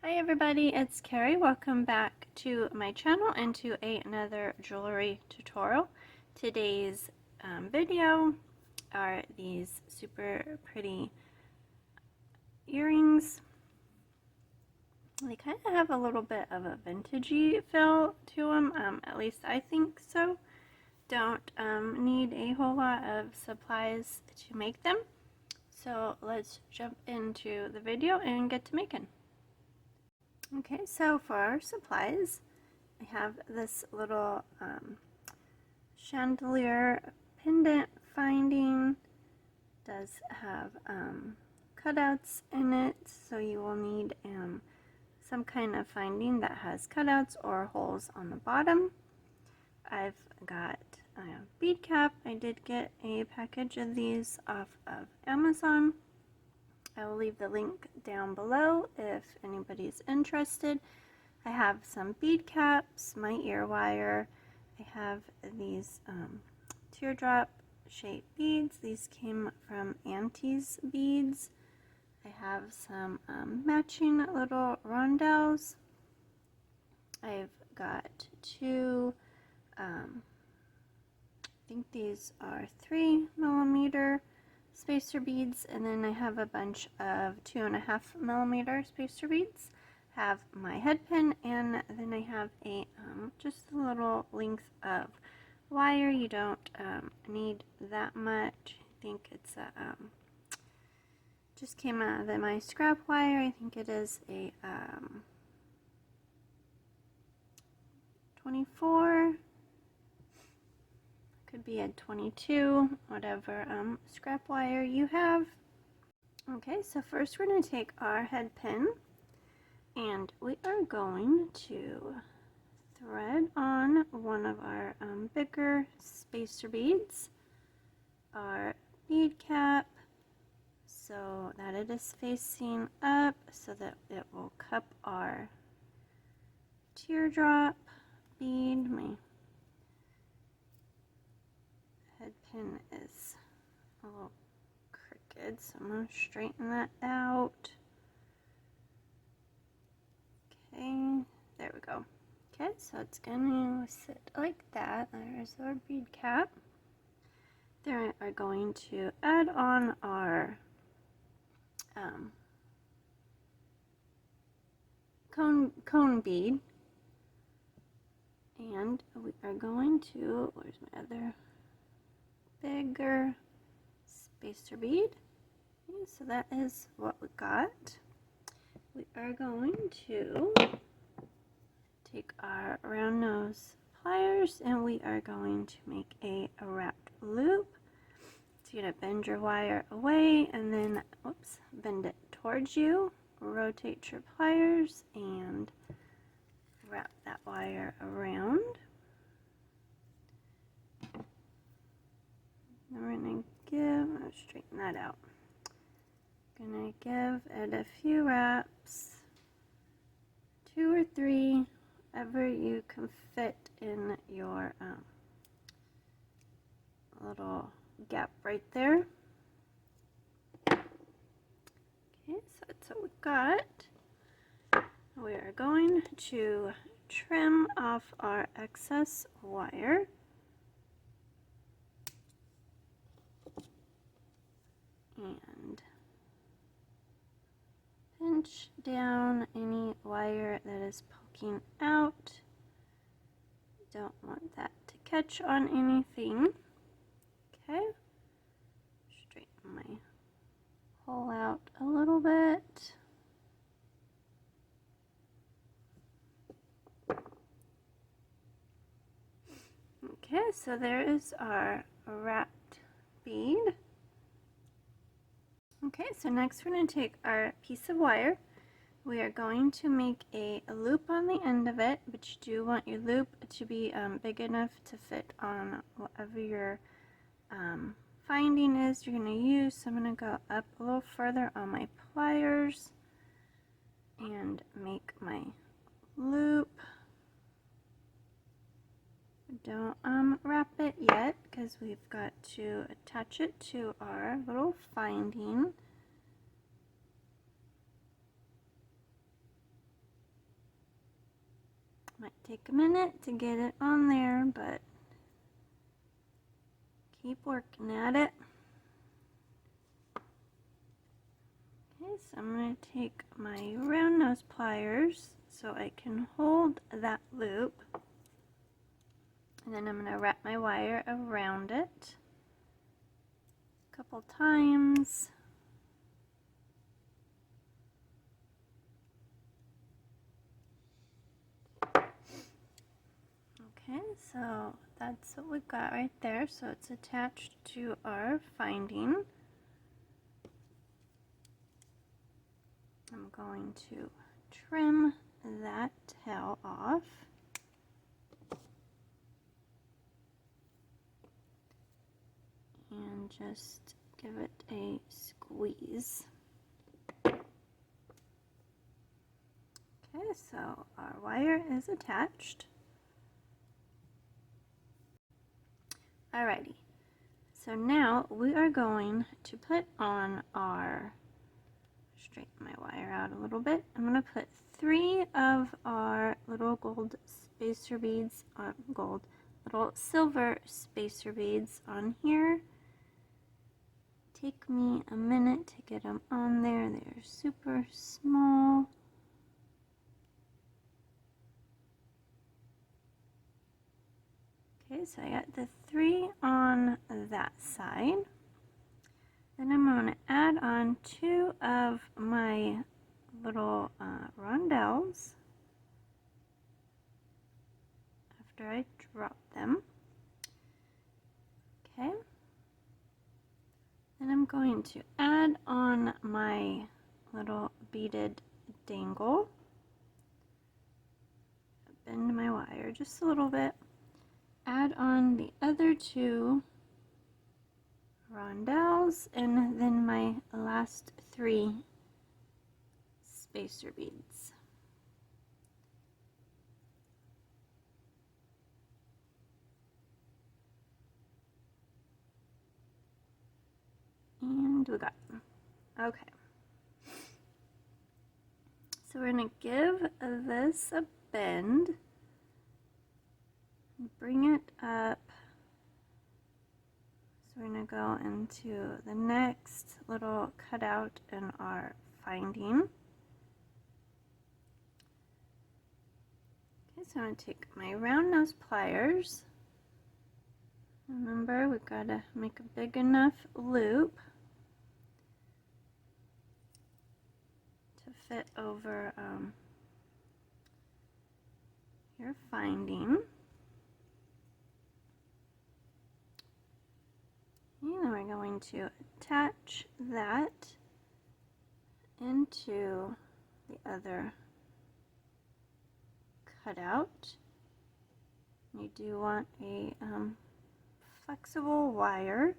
Hi everybody, it's Carrie. Welcome back to my channel and to another jewelry tutorial. Today's video are these super pretty earrings. They kind of have a little bit of a vintagey feel to them, at least I think so. Don't need a whole lot of supplies to make them. So let's jump into the video and get to making. Okay, so for our supplies, I have this little chandelier pendant finding. Does have cutouts in it, so you will need some kind of finding that has cutouts or holes on the bottom. I've got a bead cap. I did get a package of these off of Amazon. I will leave the link down below if anybody's interested. I have some bead caps, my ear wire. I have these teardrop shaped beads. These came from Auntie's Beads. I have some matching little rondelles. I've got two, I think these are 3mm spacer beads, and then I have a bunch of 2.5mm spacer beads. Have my head pin, and then I have a just a little length of wire. You don't need that much. I think it's a just came out of my scrap wire. I think it is a 24. Could be a 22, whatever scrap wire you have. Okay, so first we're going to take our head pin and we are going to thread on one of our bigger spacer beads, our bead cap, so that it is facing up so that it will cup our teardrop bead. My head pin is a little crooked, so I'm going to straighten that out. Okay, there we go. Okay, so it's going to sit like that. There's our bead cap. Then we are going to add on our cone bead. And we are going to, where's my other bigger spacer bead? Okay, so that is what we got. We are going to take our round nose pliers and we are going to make a wrapped loop. So you're going to bend your wire away and then, oops, bend it towards you, rotate your pliers and wrap that wire around. Then we're going to give, I'll straighten that out. Gonna give it a few wraps, 2 or 3, whatever you can fit in your little gap right there. Okay, so that's what we got. We are going to trim off our excess wire. And pinch down any wire that is poking out. Don't want that to catch on anything. Okay, straighten my hole out a little bit. Okay, so there is our wrapped bead. Okay, so next we're going to take our piece of wire. We are going to make a loop on the end of it, but you do want your loop to be big enough to fit on whatever your finding is you're going to use. So I'm going to go up a little further on my pliers and make my loop. Don't wrap it yet because we've got to attach it to our little finding. Might take a minute to get it on there, but keep working at it. Okay, so I'm going to take my round nose pliers so I can hold that loop. And then I'm going to wrap my wire around it a couple times. Okay, so that's what we've got right there. So it's attached to our finding. I'm going to trim that tail off. And just give it a squeeze. Okay, so our wire is attached. Alrighty, so now we are going to put on our, straighten my wire out a little bit. I'm going to put 3 of our little gold spacer beads on little silver spacer beads on here. Take me a minute to get them on there. They're super small. Okay, so I got the 3 on that side. Then I'm going to add on 2 of my little rondelles after I drop them. Okay. Then I'm going to add on my little beaded dangle. Bend my wire just a little bit. Add on the other 2 rondelles and then my last 3 spacer beads. And we got them. Okay. So we're going to give this a bend. Bring it up. So we're going to go into the next little cutout in our finding. Okay, so I'm going to take my round nose pliers. Remember, we've got to make a big enough loop to fit over your finding. And then we're going to attach that into the other cutout. You do want a flexible wire.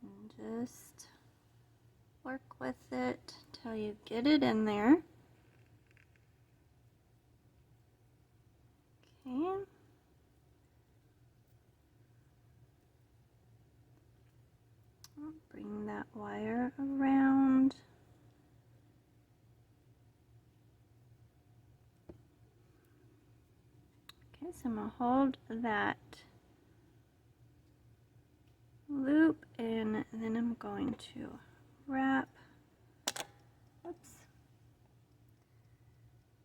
And just work with it till you get it in there. Okay. I'll bring that wire around. Okay, so I'm going to hold that loop and then I'm going to wrap. Oops.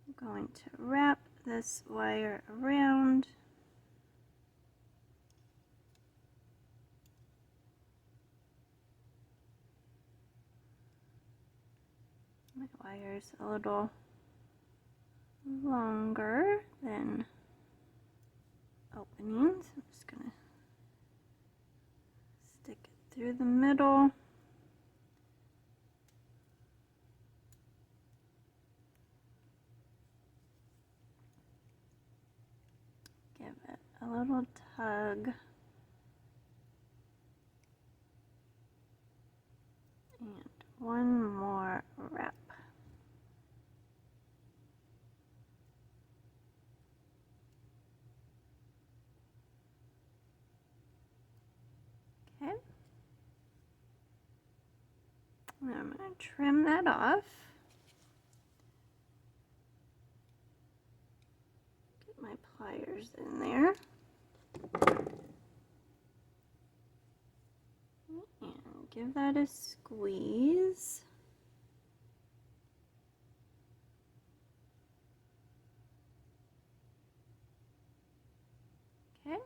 I'm going to wrap this wire around. My wire's a little longer than opening, so I'm just going to stick it through the middle. Give it a little tug. And one more wrap. Okay. And I'm going to trim that off. Get my pliers in there. And give that a squeeze. Okay.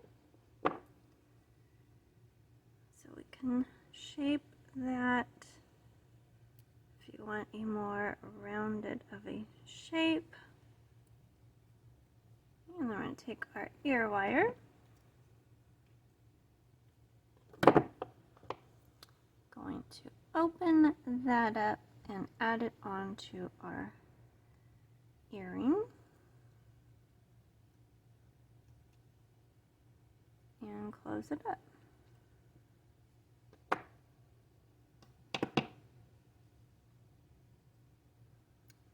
So we can shape that if you want a more rounded of a shape. And then we're going to take our ear wire. Going to open that up and add it onto our earring. And close it up.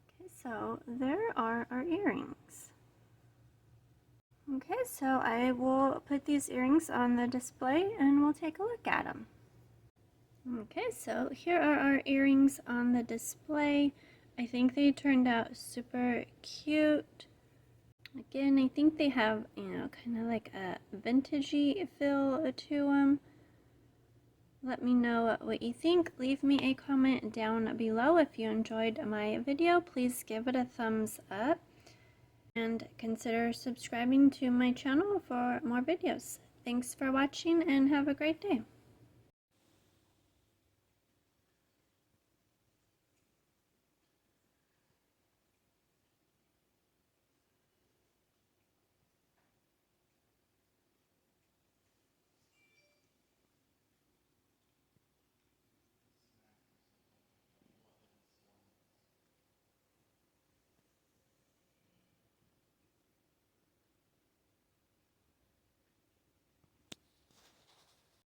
Okay, so there are our earrings. Okay, so I will put these earrings on the display and we'll take a look at them. Okay, so here are our earrings on the display. I think they turned out super cute. Again, I think they have, kind of like a vintagey feel to them. Let me know what you think. Leave me a comment down below. If you enjoyed my video, please give it a thumbs up. And consider subscribing to my channel for more videos. Thanks for watching and have a great day.